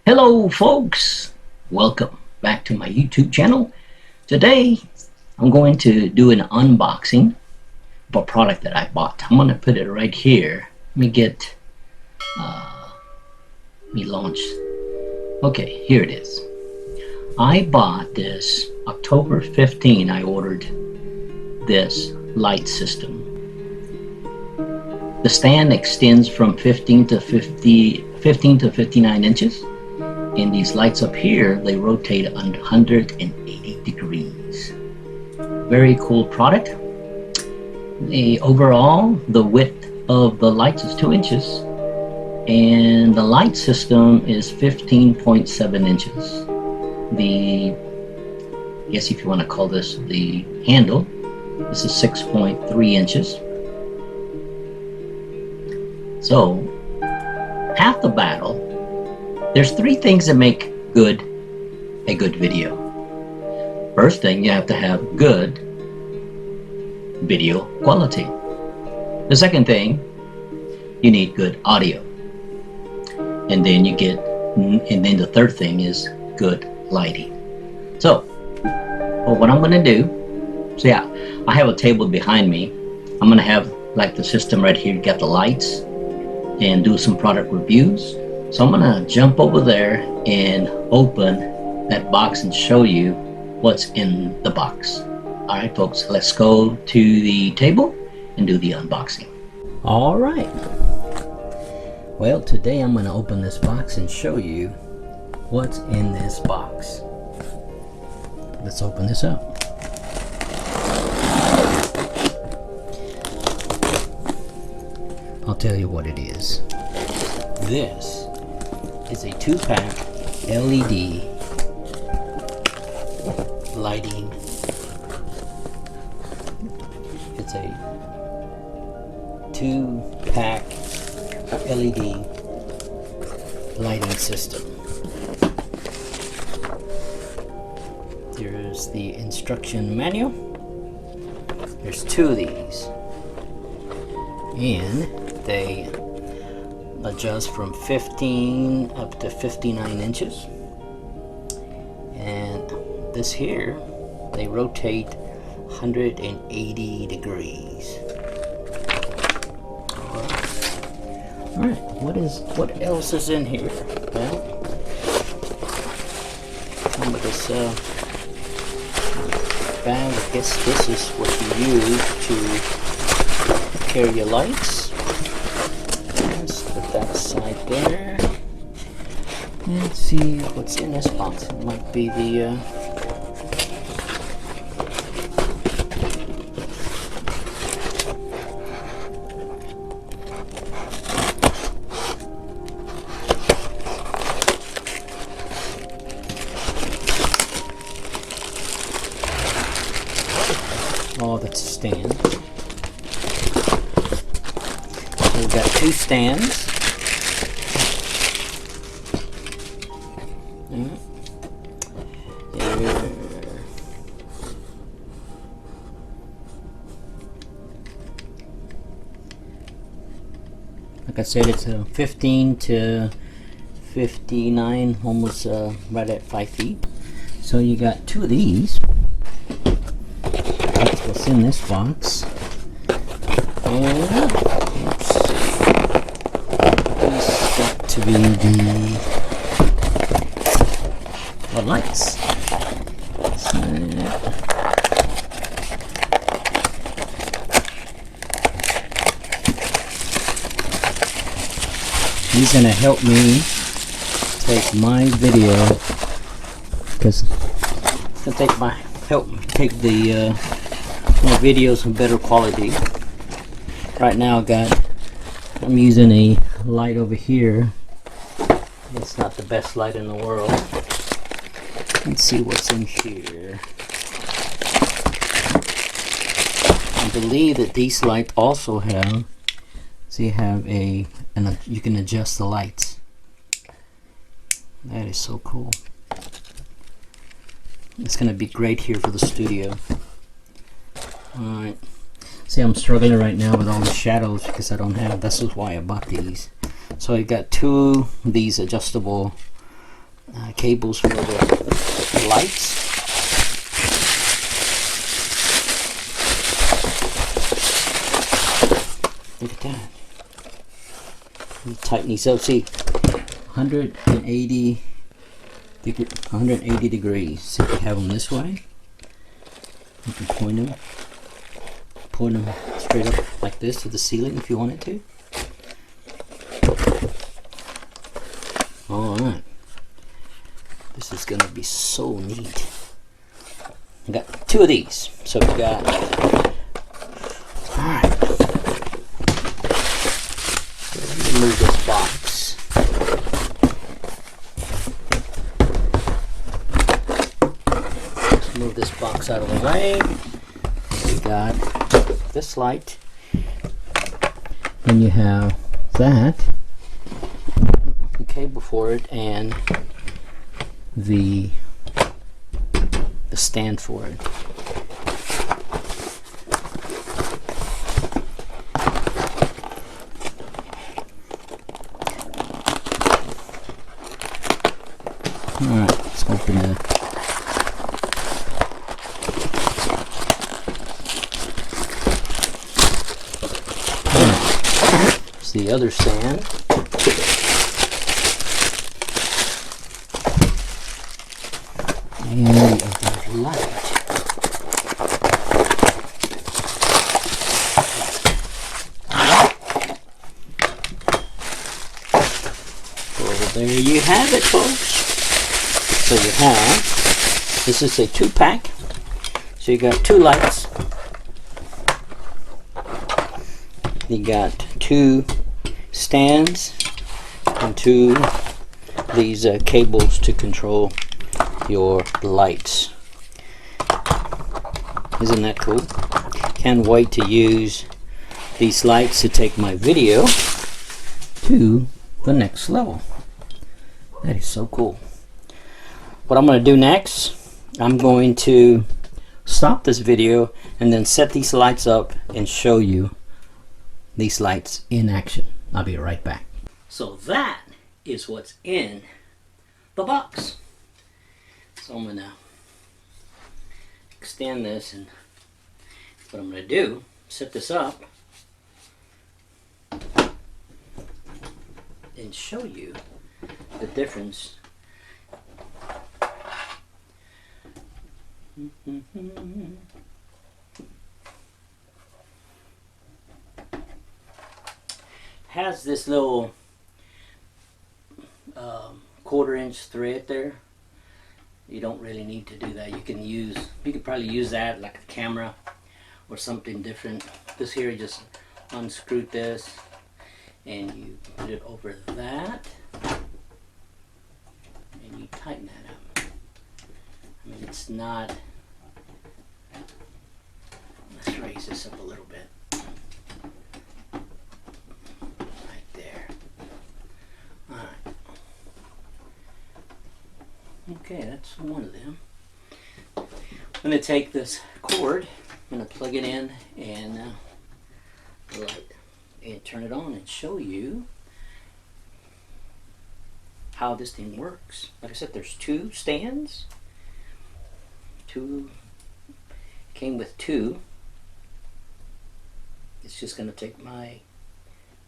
Hello folks, welcome back to my YouTube channel. Today I'm going to do an unboxing of a product that I bought. I'm going to put it right here. Let me get me launch. Okay, here it is. I bought this October 15. I ordered this light system. The stand extends from 15 to 59 inches. And these lights up here, they rotate 180 degrees. Very cool product. Overall, the width of the lights is 2 inches. And the light system is 15.7 inches. I guess if you want to call this the handle, this is 6.3 inches. So, half the battle. There's 3 things that make a good video. First thing, you have to have good video quality. The second thing, you need good audio. And then the third thing is good lighting. So, what I'm gonna do, so yeah, I have a table behind me. I'm gonna have like the system right here, get the lights, and do some product reviews. So I'm gonna jump over there and open that box and show you what's in the box. All right, folks, let's go to the table and do the unboxing. All right. Well, today I'm gonna open this box and show you what's in this box. Let's open this up. I'll tell you what it is. This is a 2-pack LED lighting. It's a 2-pack LED lighting system. There's the instruction manual. There's 2 of these. And they adjust from 15 up to 59 inches, and this here, they rotate 180 degrees. All right, what else is in here? Well, some of this bag, I guess this is what you use to carry your lights. That aside there. Let's see what's in this box. It might be the oh, that's a stand. So we've got 2 stands. Like I said, it's a 15 to 59, almost right at 5 feet. So you got 2 of these. That's what's in this box. And let's see. These got to be the lights. He's gonna help me take my video, because it's gonna help me take the my videos in better quality. Right now I'm using a light over here. It's not the best light in the world. Let's see what's in here. I believe that these lights also have, so you have you can adjust the lights. That is so cool. It's gonna be great here for the studio. Alright. See, I'm struggling right now with all the shadows because I don't have, this is why I bought these. So I got 2 of these adjustable cables for the lights. Look at that. Let me tighten these up. See, 180 degrees. So if you have them this way, you can point them straight up like this to the ceiling if you wanted to. Alright. This is going to be so neat. I got 2 of these. So we got... Alright. Let me move this box. Let's move this box out of the way. We got this light. Then you have that. The cable for it and the stand for it. Alright, let's open it. It's the other stand. And the other light. So there you have it, folks. So you have, this is a 2-pack. So you got 2 lights. You got 2 stands and 2 these cables to control your lights. Isn't that cool? Can't wait to use these lights to take my video to the next level. That is so cool. What I'm going to do next, I'm going to stop this video and then set these lights up and show you these lights in action. I'll be right back. So that is what's in the box. So I'm going to extend this, and what I'm going to do, set this up and show you the difference. Has this little 1/4-inch thread there. You don't really need to do that. You could probably use that like a camera or something different. This here, you just unscrew this and you put it over that and you tighten that up. I mean, it's not... Let's raise this up a little bit. Right there. Alright. Okay, that's one of them. I'm going to take this cord, I'm going to plug it in and light and turn it on and show you how this thing works. Like I said, there's 2 stands. Came with 2. It's just going to take my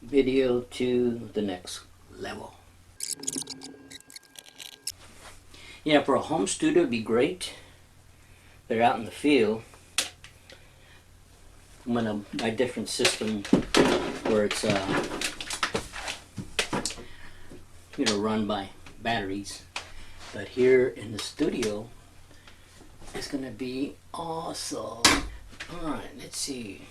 video to the next level. Yeah, for a home studio it'd be great. They're out in the field. I'm gonna buy a different system where it's run by batteries. But here in the studio, it's gonna be awesome. All right, let's see.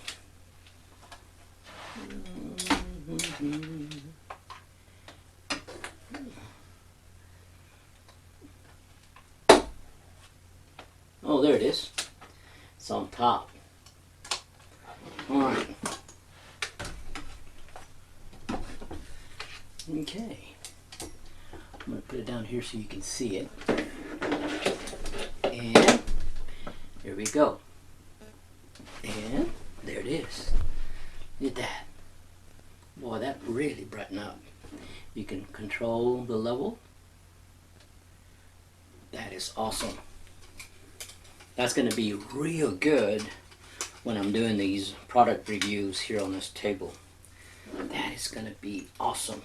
Oh, there it is. It's on top. Alright. Okay. I'm going to put it down here so you can see it. And here we go. And there it is. Look at that. Boy, that really brightened up. You can control the level. That is awesome. That's going to be real good when I'm doing these product reviews here on this table. That is going to be awesome.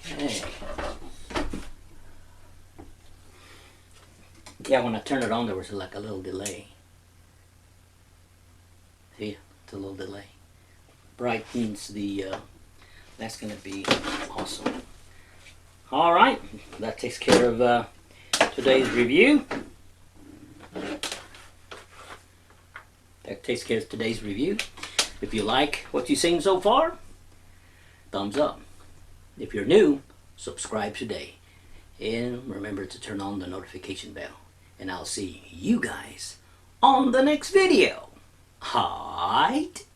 Okay. Yeah, when I turned it on, there was like a little delay. See, it's a little delay. Brightens the, that's going to be awesome. All right, that takes care of today's review. That takes care of today's review. If you like what you've seen so far, thumbs up. If you're new, subscribe today. And remember to turn on the notification bell. And I'll see you guys on the next video. Alright?